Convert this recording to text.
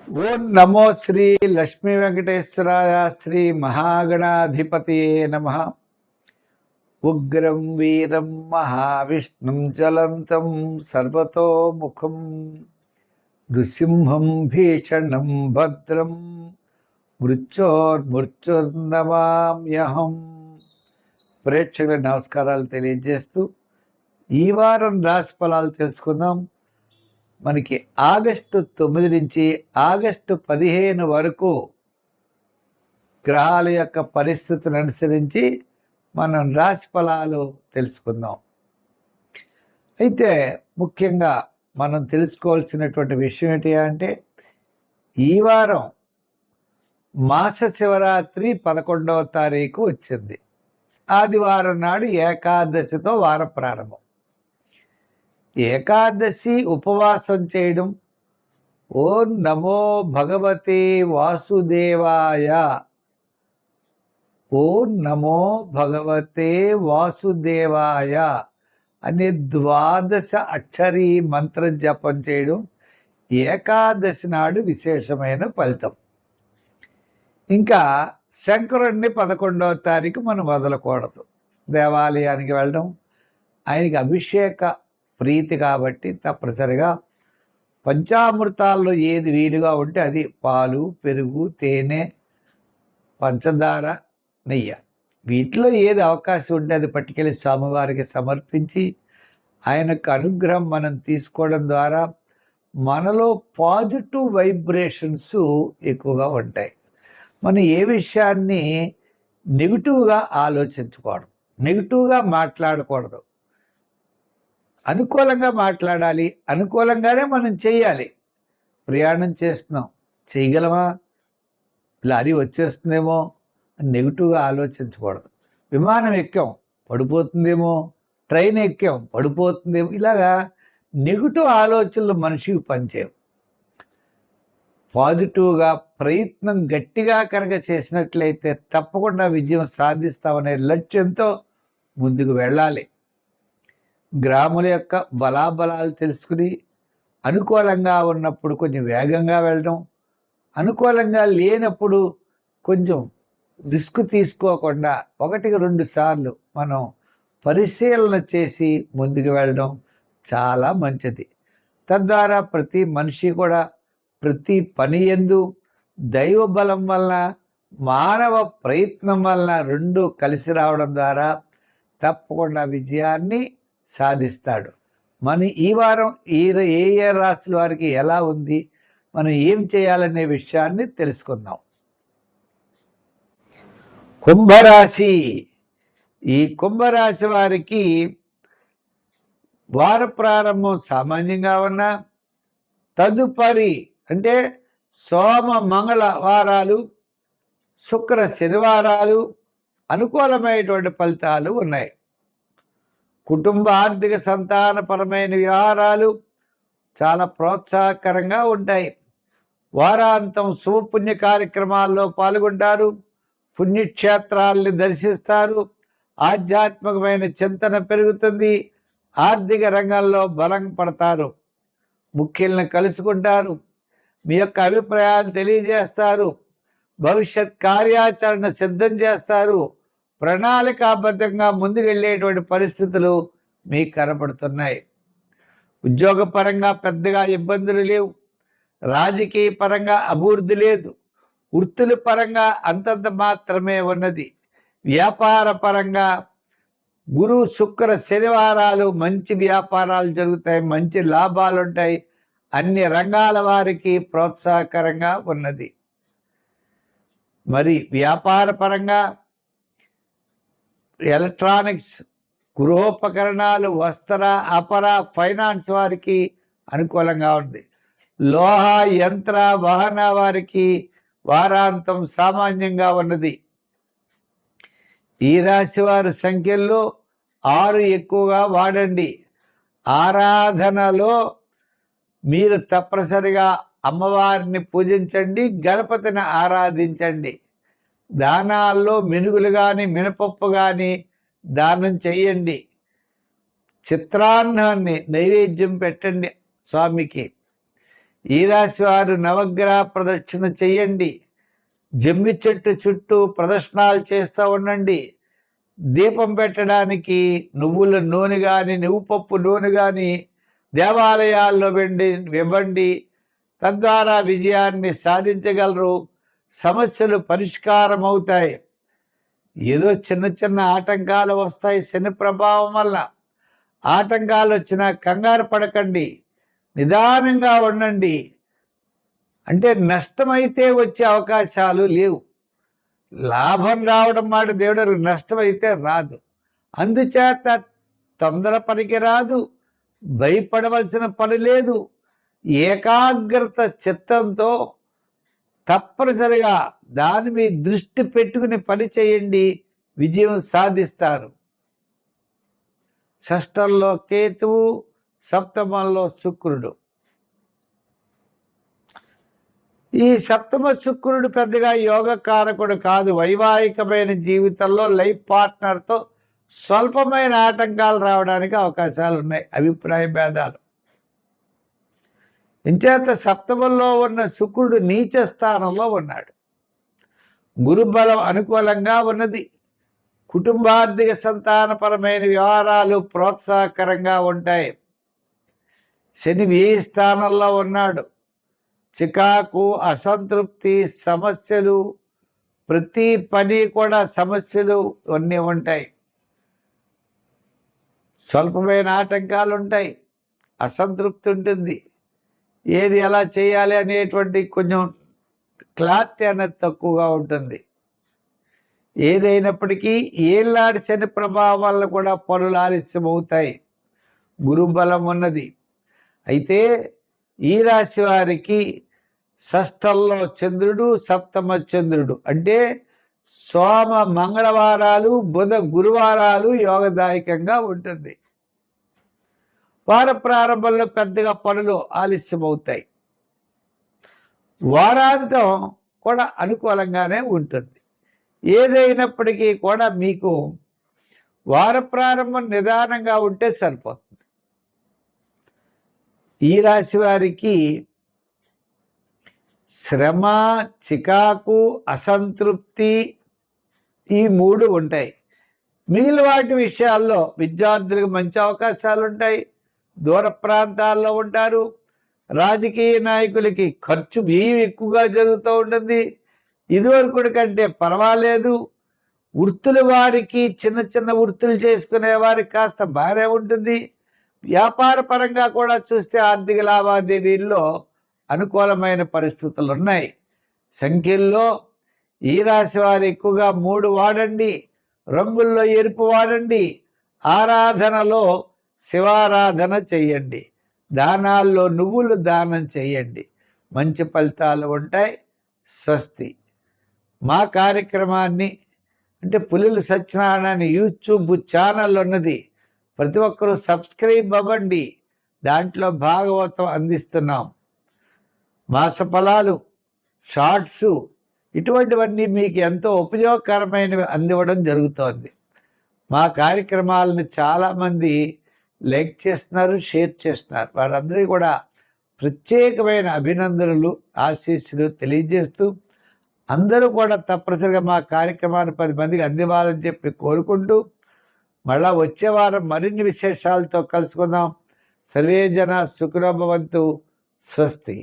ఓం నమో శ్రీ లక్ష్మీ వెంకటేశ్వరాయ శ్రీ మహాగణాధిపతియే నమః. ఉగ్రం వీరం మహావిష్ణుం జ్వలంతం సర్వతోముఖం నృసింహం భీషణం భద్రం మృత్యోర్మృత్యుర్నమామ్యహం. ప్రేక్షకులకు నమస్కారాలు తెలియజేస్తూ ఈ వారం రాశి ఫలాలు తెలుసుకుందాం. మనకి ఆగస్టు 9 నుంచి ఆగస్టు 15 వరకు గ్రహాల యొక్క పరిస్థితిని అనుసరించి మనం రాశి ఫలాలు తెలుసుకుందాం. అయితే ముఖ్యంగా మనం తెలుసుకోవాల్సినటువంటి విషయం ఏంటి అంటే, ఈ వారం మాస శివరాత్రి 11వ తారీఖు వచ్చింది. ఆదివారం నాడు ఏకాదశితో వార ప్రారంభం. ఏకాదశి ఉపవాసం చేయడం, ఓం నమో భగవతే వాసుదేవాయ, ఓం నమో భగవతే వాసుదేవాయ అనే 12 అక్షరీ మంత్ర జపం చేయడం ఏకాదశి నాడు విశేషమైన ఫలితం. ఇంకా శంకరుణ్ణి 11వ తారీఖు మనం వదలకూడదు. దేవాలయానికి వెళ్ళడం, ఆయనకి అభిషేక ప్రీతి కాబట్టి తప్పనిసరిగా పంచామృతాల్లో ఏది వీలుగా ఉంటే అది పాలు, పెరుగు, తేనె, పంచదార, నెయ్యి, వీటిలో ఏది అవకాశం ఉంటే అది పట్టుకెళ్ళి స్వామివారికి సమర్పించి ఆయనకు అనుగ్రహం మనం తీసుకోవడం ద్వారా మనలో పాజిటివ్ వైబ్రేషన్స్ ఎక్కువగా ఉంటాయి. మనం ఏ విషయాన్ని నెగిటివ్గా ఆలోచించకూడదు, నెగిటివ్గా మాట్లాడకూడదు. అనుకూలంగా మాట్లాడాలి, అనుకూలంగానే మనం చేయాలి. ప్రయాణం చేస్తున్నాం, చేయగలమా, లారీ వచ్చేస్తుందేమో అని నెగిటివ్గా ఆలోచించకూడదు. విమానం ఎక్కాం, పడిపోతుందేమో, ట్రైన్ ఎక్కాం, పడిపోతుందేమో, ఇలాగా నెగిటివ్ ఆలోచనలు మనిషికి పనిచేయవు. పాజిటివ్గా ప్రయత్నం గట్టిగా కనుక చేసినట్లయితే తప్పకుండా విజయం సాధిస్తామనే లక్ష్యంతో ముందుకు వెళ్ళాలి. గ్రాముల యొక్క బలాబలాలు తెలుసుకుని అనుకూలంగా ఉన్నప్పుడు కొంచెం వేగంగా వెళ్ళడం, అనుకూలంగా లేనప్పుడు కొంచెం రిస్క్ తీసుకోకుండా 1-2 సార్లు మనం పరిశీలన చేసి ముందుకు వెళ్ళడం చాలా మంచిది. తద్వారా ప్రతి మనిషి కూడా ప్రతి పని యందు దైవ బలం వలన, మానవ ప్రయత్నం వలన 2 కలిసి రావడం ద్వారా తప్పకుండా విజయాన్ని సాధిస్తాడు. మన ఈ వారం ఏ ఏ రాశుల వారికి ఎలా ఉంది, మనం ఏం చేయాలనే విషయాన్ని తెలుసుకుందాం. కుంభరాశి. ఈ కుంభరాశి వారికి వార ప్రారంభం సామాన్యంగా ఉన్న తదుపరి అంటే సోమ మంగళ వారాలు, శుక్ర శనివారాలు అనుకూలమైనటువంటి ఫలితాలు ఉన్నాయి. కుటుంబ ఆర్థిక సంతానపరమైన వ్యవహారాలు చాలా ప్రోత్సాహకరంగా ఉంటాయి. వారాంతం శుభపుణ్య కార్యక్రమాల్లో పాల్గొంటారు, పుణ్యక్షేత్రాల్ని దర్శిస్తారు, ఆధ్యాత్మికమైన చింతన పెరుగుతుంది, ఆర్థిక రంగంలో బలం పడతారు, ముఖ్యులను కలుసుకుంటారు, మీ యొక్క అభిప్రాయాలు తెలియజేస్తారు, భవిష్యత్ కార్యాచరణ సిద్ధం చేస్తారు, ప్రణాళికాబద్ధంగా ముందుకెళ్ళేటువంటి పరిస్థితులు మీకు కనపడుతున్నాయి. ఉద్యోగపరంగా పెద్దగా ఇబ్బందులు లేవు, రాజకీయ పరంగా అభివృద్ధి లేదు, వృత్తుల పరంగా అంతంత మాత్రమే ఉన్నది. వ్యాపార పరంగా గురు శుక్ర శనివారాలు మంచి వ్యాపారాలు జరుగుతాయి, మంచి లాభాలు ఉంటాయి, అన్ని రంగాల వారికి ప్రోత్సాహకరంగా ఉన్నది. మరి వ్యాపార పరంగా ఎలక్ట్రానిక్స్, గృహోపకరణాలు, వస్త్ర, అపర, ఫైనాన్స్ వారికి అనుకూలంగా ఉంది. లోహ, యంత్ర, వాహన వారికి వారాంతం సామాన్యంగా ఉన్నది. ఈ రాశి వారి సంఖ్యల్లో 6 ఎక్కువగా వాడండి. ఆరాధనలో మీరు తప్పనిసరిగా అమ్మవారిని పూజించండి, గణపతిని ఆరాధించండి. దానాల్లో మినుగులు కానీ, మినపప్పు కానీ దానం చెయ్యండి. చిత్రాన్నాన్ని నైవేద్యం పెట్టండి స్వామికి. ఈ రాశి వారు నవగ్రహ ప్రదక్షిణ చెయ్యండి. జమ్మి చెట్టు చుట్టూ ప్రదర్శనలు చేస్తూ ఉండండి. దీపం పెట్టడానికి నువ్వుల నూనె కానీ నువ్వు పప్పు నూనె కానీ దేవాలయాల్లో ఇవ్వండి. తద్వారా విజయాన్ని సాధించగలరు. సమస్యలు పరిష్కారం అవుతాయి. ఏదో చిన్న చిన్న ఆటంకాలు వస్తాయి శని ప్రభావం వల్ల. ఆటంకాలు వచ్చినా కంగారు పడకండి, నిదానంగా ఉండండి. అంటే నష్టమైతే వచ్చే అవకాశాలు లేవు. లాభం రావడం మాట దేవుడు, నష్టమైతే రాదు. అందుచేత తొందర పనికి రాదు, భయపడవలసిన పని లేదు. ఏకాగ్రత చిత్తంతో తప్పనిసరిగా దాని మీద దృష్టి పెట్టుకుని పని చేయండి, విజయం సాధిస్తారు. షష్టంలో కేతువు, సప్తమంలో శుక్రుడు. ఈ సప్తమ శుక్రుడు పెద్దగా యోగకారకుడు కాదు. వైవాహికమైన జీవితంలో లైఫ్ పార్ట్నర్తో స్వల్పమైన ఆటంకాలు రావడానికి అవకాశాలు ఉన్నాయి, అభిప్రాయ భేదాలు. ఇంచేత సప్తమంలో ఉన్న శుక్రుడు నీచ స్థానంలో ఉన్నాడు. గురుబలం అనుకూలంగా ఉన్నది. కుటుంబార్థిక సంతానపరమైన వ్యవహారాలు ప్రోత్సాహకరంగా ఉంటాయి. శని వ్యయ స్థానంలో ఉన్నాడు. చికాకు, అసంతృప్తి, సమస్యలు, ప్రతి పని కూడా సమస్యలు అన్నీ ఉంటాయి. స్వల్పమైన ఆటంకాలు ఉంటాయి, అసంతృప్తి ఉంటుంది. ఏది ఎలా చేయాలి అనేటువంటి కొంచెం క్లారిటీ అనేది తక్కువగా ఉంటుంది. ఏదైనప్పటికీ ఏళ్ళాడి శని ప్రభావం వల్ల కూడా పనులు ఆలస్యం అవుతాయి. గురుబలం ఉన్నది. అయితే ఈ రాశి వారికి షష్టంలో చంద్రుడు, సప్తమ చంద్రుడు అంటే సోమ మంగళవారాలు, బుధ గురువారాలు యోగదాయకంగా ఉంటుంది. వార ప్రారంభంలో పెద్దగా పనులు ఆలస్యం అవుతాయి. వారాంతం కూడా అనుకూలంగానే ఉంటుంది. ఏదైనప్పటికీ కూడా మీకు వార ప్రారంభం నిదానంగా ఉంటే సరిపోతుంది. ఈ రాశి వారికి శ్రమ, చికాకు, అసంతృప్తి ఈ మూడు ఉంటాయి. మిగిలిన వాటి విషయాల్లో విద్యార్థులకు మంచి అవకాశాలు ఉంటాయి. దూర ప్రాంతాల్లో ఉంటారు. రాజకీయ నాయకులకి ఖర్చు ఎక్కువగా జరుగుతూ ఉంటుంది. ఇదివరకు కంటే పర్వాలేదు. వృత్తుల వారికి, చిన్న చిన్న వృత్తులు చేసుకునే వారికి కాస్త బాగానే ఉంటుంది. వ్యాపార పరంగా కూడా చూస్తే ఆర్థిక లావాదేవీల్లో అనుకూలమైన పరిస్థితులు ఉన్నాయి. సంఖ్యల్లో ఈ రాశి వారు ఎక్కువగా 3 వాడండి. రంగుల్లో ఎరుపు వాడండి. ఆరాధనలో శివారాధన చెయ్యండి. దానాల్లో నువ్వులు దానం చేయండి. మంచి ఫలితాలు ఉంటాయి. స్వస్తి. మా కార్యక్రమాన్ని అంటే పులుల సత్యనారాయణ యూట్యూబ్ ఛానల్ ఉన్నది. ప్రతి ఒక్కరూ సబ్స్క్రైబ్ అవ్వండి. దాంట్లో భాగవతం అందిస్తున్నాం. మాస ఫలాలు, షార్ట్స్ ఇటువంటివన్నీ మీకు ఎంతో ఉపయోగకరమైనవి అందివ్వడం జరుగుతోంది. మా కార్యక్రమాలను చాలామంది లైక్ చేస్తున్నారు, షేర్ చేస్తున్నారు. వారందరికీ కూడా ప్రత్యేకమైన అభినందనలు, ఆశీస్సులు తెలియజేస్తూ అందరూ కూడా తప్పనిసరిగా మా కార్యక్రమాన్ని 10 మందికి అందివ్వాలని చెప్పి కోరుకుంటూ మళ్ళా వచ్చే వారం మరిన్ని విశేషాలతో కలుసుకుందాం. సర్వే జన సుఖినో భవంతు. స్వస్తి.